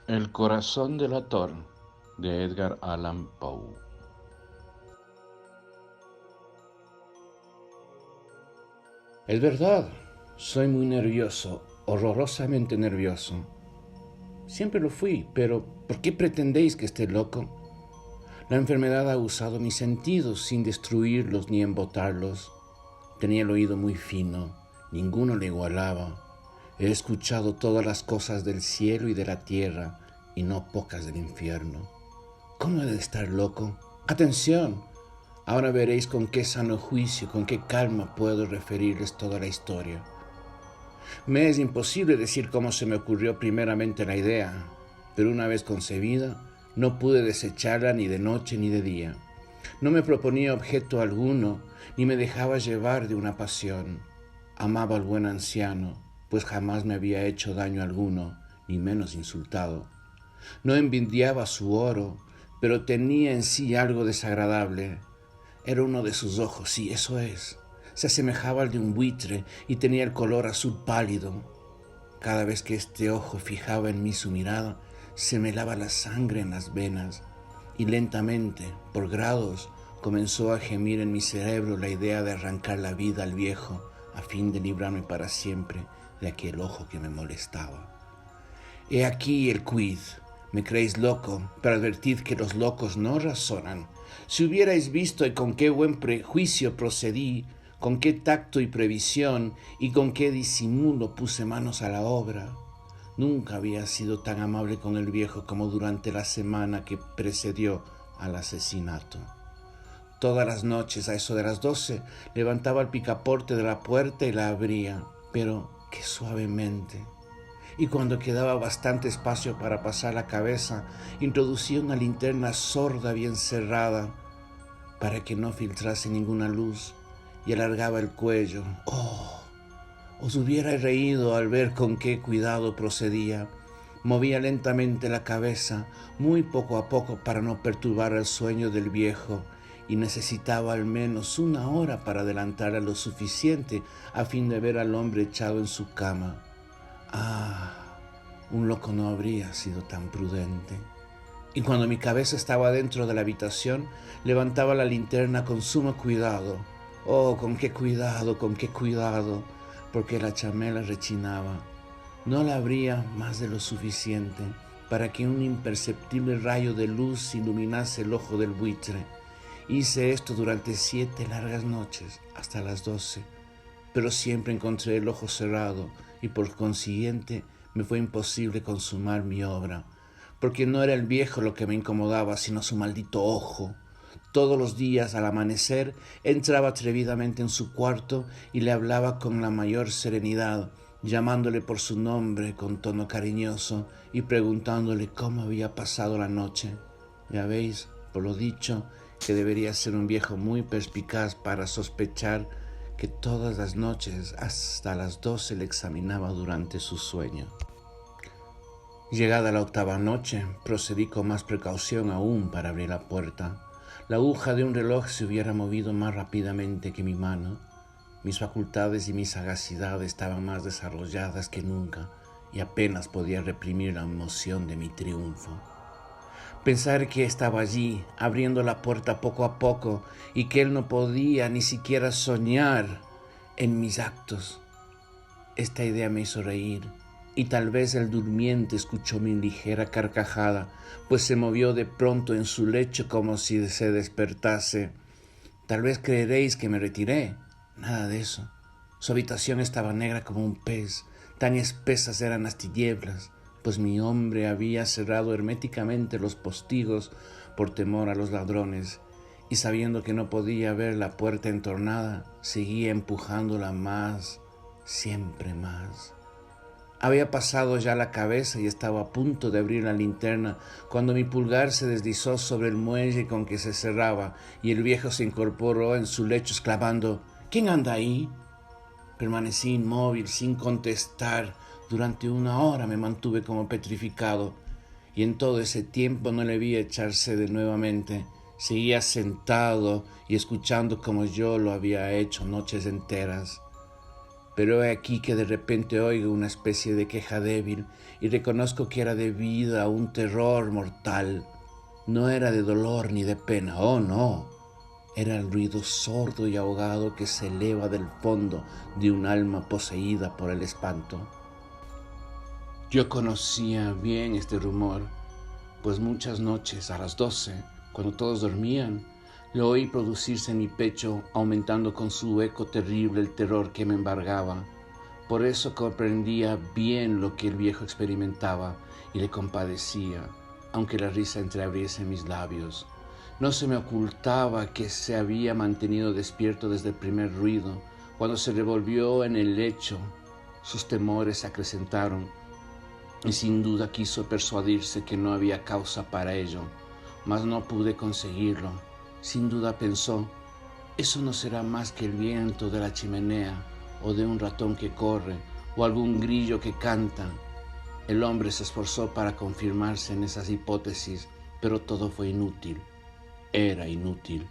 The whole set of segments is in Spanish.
El corazón del ator de Edgar Allan Poe. Es verdad, soy muy nervioso, horrorosamente nervioso. Siempre lo fui, pero ¿por qué pretendéis que esté loco? La enfermedad ha usado mis sentidos sin destruirlos ni embotarlos. Tenía el oído muy fino, ninguno le igualaba. He escuchado todas las cosas del cielo y de la tierra, y no pocas del infierno. ¿Cómo he de estar loco? ¡Atención! Ahora veréis con qué sano juicio, con qué calma puedo referirles toda la historia. Me es imposible decir cómo se me ocurrió primeramente la idea, pero una vez concebida, no pude desecharla ni de noche ni de día. No me proponía objeto alguno, ni me dejaba llevar de una pasión. Amaba al buen anciano, pues jamás me había hecho daño alguno, ni menos insultado. No envidiaba su oro, pero tenía en sí algo desagradable. Era uno de sus ojos, sí, eso es. Se asemejaba al de un buitre y tenía el color azul pálido. Cada vez que este ojo fijaba en mí su mirada, se me helaba la sangre en las venas y lentamente, por grados, comenzó a gemir en mi cerebro la idea de arrancar la vida al viejo a fin de librarme para siempre de aquel ojo que me molestaba. He aquí el quid. Me creéis loco, pero advertid que los locos no razonan. Si hubierais visto y con qué buen prejuicio procedí, con qué tacto y previsión y con qué disimulo puse manos a la obra. Nunca había sido tan amable con el viejo como durante la semana que precedió al asesinato. Todas las noches, a eso de las 12, levantaba el picaporte de la puerta y la abría, pero qué suavemente. Y cuando quedaba bastante espacio para pasar la cabeza, introducía una linterna sorda bien cerrada para que no filtrase ninguna luz y alargaba el cuello. ¡Oh! Os hubierais reído al ver con qué cuidado procedía. Movía lentamente la cabeza, muy poco a poco para no perturbar el sueño del viejo, y necesitaba al menos una hora para adelantarla lo suficiente a fin de ver al hombre echado en su cama. Ah, un loco no habría sido tan prudente. Y cuando mi cabeza estaba dentro de la habitación, levantaba la linterna con sumo cuidado. Oh, con qué cuidado, porque la chamela rechinaba. No la abría más de lo suficiente para que un imperceptible rayo de luz iluminase el ojo del buitre. Hice esto durante 7 largas noches, hasta las 12, pero siempre encontré el ojo cerrado y por consiguiente me fue imposible consumar mi obra, porque no era el viejo lo que me incomodaba, sino su maldito ojo. Todos los días al amanecer entraba atrevidamente en su cuarto y le hablaba con la mayor serenidad, llamándole por su nombre con tono cariñoso y preguntándole cómo había pasado la noche. Ya veis, por lo dicho, que debería ser un viejo muy perspicaz para sospechar que todas las noches hasta las 12 le examinaba durante su sueño. Llegada la 8ª noche, procedí con más precaución aún para abrir la puerta. La aguja de un reloj se hubiera movido más rápidamente que mi mano. Mis facultades y mi sagacidad estaban más desarrolladas que nunca y apenas podía reprimir la emoción de mi triunfo. Pensar que estaba allí, abriendo la puerta poco a poco, y que él no podía ni siquiera soñar en mis actos. Esta idea me hizo reír, y tal vez el durmiente escuchó mi ligera carcajada, pues se movió de pronto en su lecho como si se despertase. Tal vez creeréis que me retiré. Nada de eso. Su habitación estaba negra como un pez, tan espesas eran las tinieblas, pues mi hombre había cerrado herméticamente los postigos por temor a los ladrones, y sabiendo que no podía ver la puerta entornada, seguía empujándola más, siempre más. Había pasado ya la cabeza y estaba a punto de abrir la linterna cuando mi pulgar se deslizó sobre el muelle con que se cerraba y el viejo se incorporó en su lecho exclamando: «¿Quién anda ahí?». Permanecí inmóvil, sin contestar. Durante 1 hora me mantuve como petrificado, y en todo ese tiempo no le vi echarse de nuevamente. Seguía sentado y escuchando como yo lo había hecho noches enteras. Pero he aquí que de repente oigo una especie de queja débil y reconozco que era debida a un terror mortal. No era de dolor ni de pena, oh no. Era el ruido sordo y ahogado que se eleva del fondo de un alma poseída por el espanto. Yo conocía bien este rumor, pues muchas noches a las 12, cuando todos dormían, lo oí producirse en mi pecho, aumentando con su eco terrible el terror que me embargaba. Por eso comprendía bien lo que el viejo experimentaba y le compadecía, aunque la risa entreabriese mis labios. No se me ocultaba que se había mantenido despierto desde el primer ruido. Cuando se revolvió en el lecho, sus temores se acrecentaron y sin duda quiso persuadirse que no había causa para ello, mas no pude conseguirlo. Sin duda pensó, eso no será más que el viento de la chimenea, o de un ratón que corre, o algún grillo que canta. El hombre se esforzó para confirmarse en esas hipótesis, pero todo fue inútil. Era inútil,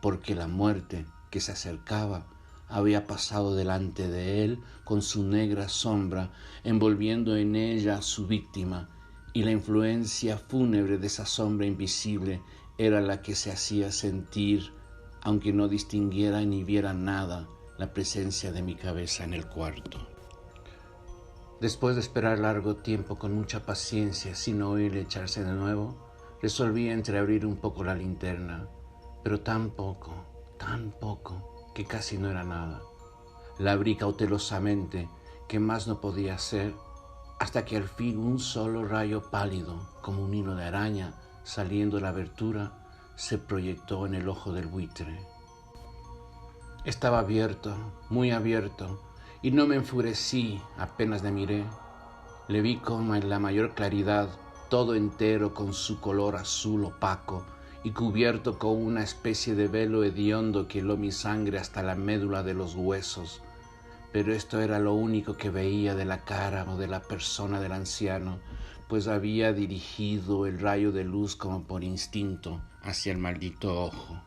porque la muerte que se acercaba había pasado delante de él con su negra sombra, envolviendo en ella a su víctima, y la influencia fúnebre de esa sombra invisible era la que se hacía sentir, aunque no distinguiera ni viera nada, la presencia de mi cabeza en el cuarto. Después de esperar largo tiempo con mucha paciencia, sin oírle echarse de nuevo, resolví entreabrir un poco la linterna, pero tan poco, que casi no era nada. La abrí cautelosamente, que más no podía hacer, hasta que al fin un solo rayo pálido, como un hilo de araña, saliendo de la abertura, se proyectó en el ojo del buitre. Estaba abierto, muy abierto, y no me enfurecí apenas le miré. Le vi como en la mayor claridad, todo entero con su color azul opaco y cubierto con una especie de velo hediondo que heló mi sangre hasta la médula de los huesos. Pero esto era lo único que veía de la cara o de la persona del anciano, pues había dirigido el rayo de luz como por instinto hacia el maldito ojo.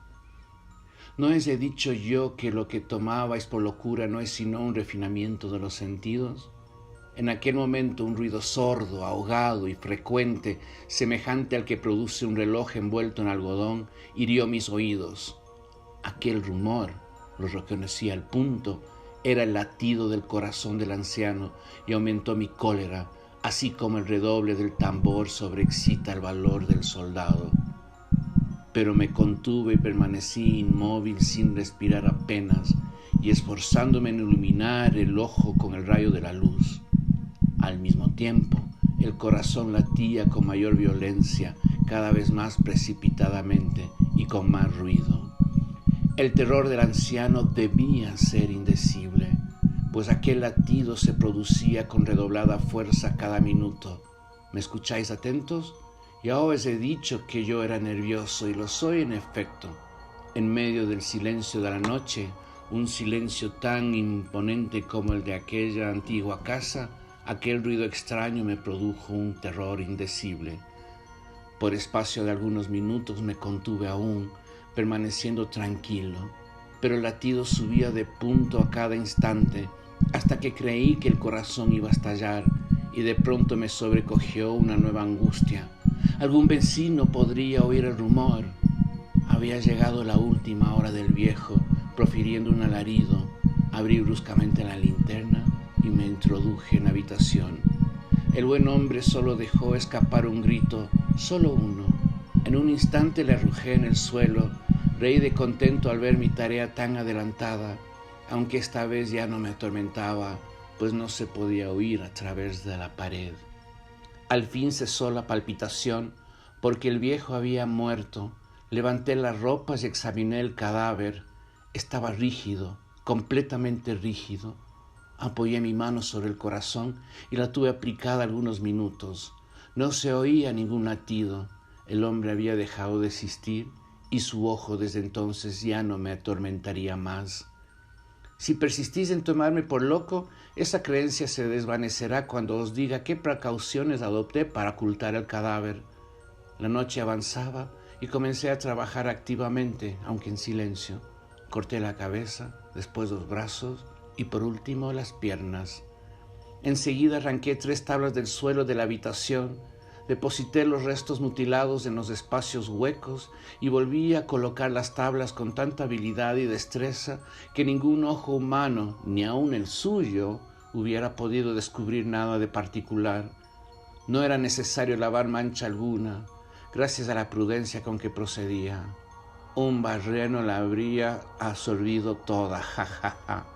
¿No os he dicho yo que lo que tomabais por locura no es sino un refinamiento de los sentidos? En aquel momento un ruido sordo, ahogado y frecuente, semejante al que produce un reloj envuelto en algodón, hirió mis oídos. Aquel rumor, lo reconocí al punto, era el latido del corazón del anciano y aumentó mi cólera, así como el redoble del tambor sobreexcita el valor del soldado. Pero me contuve y permanecí inmóvil sin respirar apenas y esforzándome en iluminar el ojo con el rayo de la luz. Al mismo tiempo, el corazón latía con mayor violencia, cada vez más precipitadamente y con más ruido. El terror del anciano debía ser indecible, pues aquel latido se producía con redoblada fuerza cada minuto. ¿Me escucháis atentos? Ya os he dicho que yo era nervioso y lo soy en efecto. En medio del silencio de la noche, un silencio tan imponente como el de aquella antigua casa, aquel ruido extraño me produjo un terror indecible. Por espacio de algunos minutos me contuve aún, permaneciendo tranquilo, pero el latido subía de punto a cada instante, hasta que creí que el corazón iba a estallar, y de pronto me sobrecogió una nueva angustia. Algún vecino podría oír el rumor. Había llegado la última hora del viejo, profiriendo un alarido. Abrí bruscamente la linterna y me introduje en la habitación. El buen hombre solo dejó escapar un grito, solo uno. En un instante le arrojé en el suelo, reí de contento al ver mi tarea tan adelantada, aunque esta vez ya no me atormentaba, pues no se podía oír a través de la pared. Al fin cesó la palpitación, porque el viejo había muerto. Levanté las ropas y examiné el cadáver. Estaba rígido, completamente rígido. Apoyé mi mano sobre el corazón y la tuve aplicada algunos minutos. No se oía ningún latido. El hombre había dejado de existir y su ojo desde entonces ya no me atormentaría más. Si persistís en tomarme por loco, esa creencia se desvanecerá cuando os diga qué precauciones adopté para ocultar el cadáver. La noche avanzaba y comencé a trabajar activamente, aunque en silencio. Corté la cabeza, después los brazos y por último las piernas. Enseguida arranqué 3 tablas del suelo de la habitación, deposité los restos mutilados en los espacios huecos y volví a colocar las tablas con tanta habilidad y destreza que ningún ojo humano, ni aun el suyo, hubiera podido descubrir nada de particular. No era necesario lavar mancha alguna, gracias a la prudencia con que procedía. Un barreno la habría absorbido toda, ja.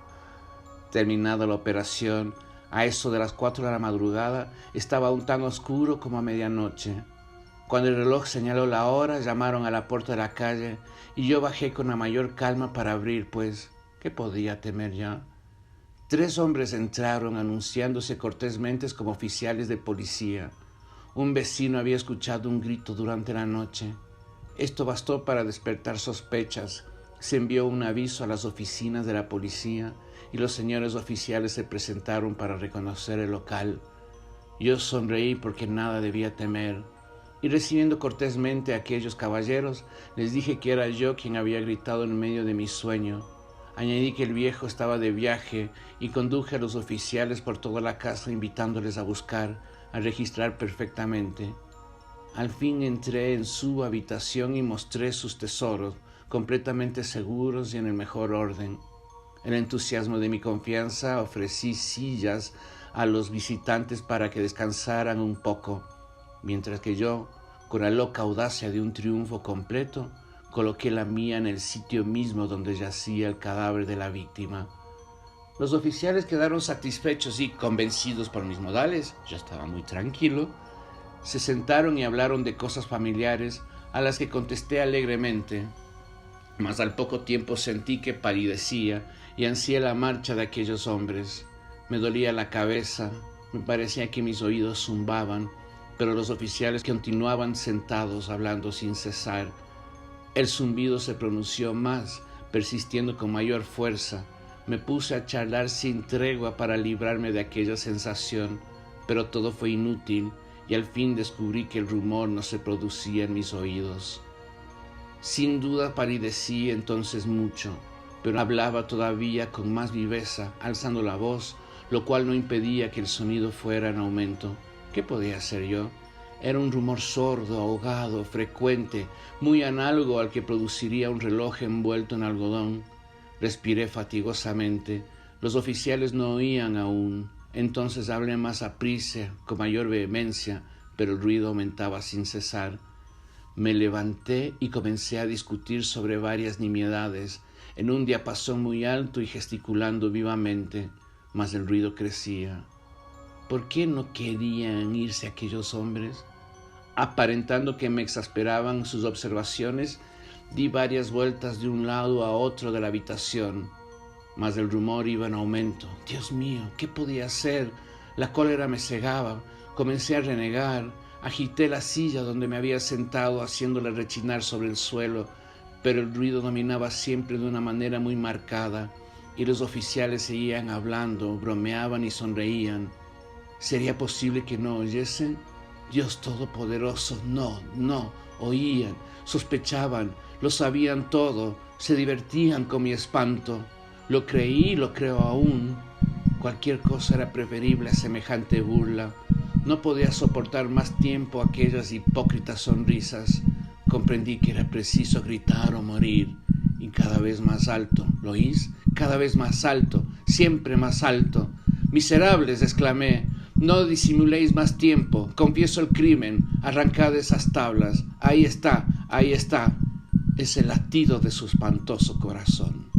Terminada la operación, a eso de las 4 de la madrugada, estaba aún tan oscuro como a medianoche. Cuando el reloj señaló la hora, llamaron a la puerta de la calle y yo bajé con la mayor calma para abrir, pues, ¿qué podía temer ya? 3 hombres entraron anunciándose cortésmente como oficiales de policía. Un vecino había escuchado un grito durante la noche. Esto bastó para despertar sospechas. Se envió un aviso a las oficinas de la policía y los señores oficiales se presentaron para reconocer el local. Yo sonreí porque nada debía temer, y recibiendo cortésmente a aquellos caballeros, les dije que era yo quien había gritado en medio de mi sueño. Añadí que el viejo estaba de viaje y conduje a los oficiales por toda la casa invitándoles a buscar, a registrar perfectamente. Al fin entré en su habitación y mostré sus tesoros, completamente seguros y en el mejor orden. En el entusiasmo de mi confianza ofrecí sillas a los visitantes para que descansaran un poco, mientras que yo, con la loca audacia de un triunfo completo, coloqué la mía en el sitio mismo donde yacía el cadáver de la víctima. Los oficiales quedaron satisfechos y, convencidos por mis modales, yo estaba muy tranquilo, se sentaron y hablaron de cosas familiares a las que contesté alegremente, mas al poco tiempo sentí que palidecía y ansié la marcha de aquellos hombres. Me dolía la cabeza, me parecía que mis oídos zumbaban, pero los oficiales continuaban sentados hablando sin cesar. El zumbido se pronunció más, persistiendo con mayor fuerza. Me puse a charlar sin tregua para librarme de aquella sensación, pero todo fue inútil y al fin descubrí que el rumor no se producía en mis oídos. Sin duda palidecí entonces mucho, pero hablaba todavía con más viveza, alzando la voz, lo cual no impedía que el sonido fuera en aumento. ¿Qué podía hacer yo? Era un rumor sordo, ahogado, frecuente, muy análogo al que produciría un reloj envuelto en algodón. Respiré fatigosamente. Los oficiales no oían aún. Entonces hablé más aprisa, con mayor vehemencia, pero el ruido aumentaba sin cesar. Me levanté y comencé a discutir sobre varias nimiedades, en un diapasón muy alto y gesticulando vivamente, mas el ruido crecía. ¿Por qué no querían irse aquellos hombres? Aparentando que me exasperaban sus observaciones, di varias vueltas de un lado a otro de la habitación, mas el rumor iba en aumento. Dios mío, ¿qué podía hacer? La cólera me cegaba, comencé a renegar, agité la silla donde me había sentado haciéndola rechinar sobre el suelo, pero el ruido dominaba siempre de una manera muy marcada y los oficiales seguían hablando, bromeaban y sonreían. ¿Sería posible que no oyesen? Dios Todopoderoso, no, oían, sospechaban, lo sabían todo, se divertían con mi espanto. Lo creí y lo creo aún. Cualquier cosa era preferible a semejante burla. No podía soportar más tiempo aquellas hipócritas sonrisas. Comprendí que era preciso gritar o morir, y cada vez más alto, ¿lo oís? Cada vez más alto, siempre más alto. «Miserables», exclamé, «no disimuléis más tiempo, confieso el crimen, arrancad esas tablas, ahí está, es el latido de su espantoso corazón».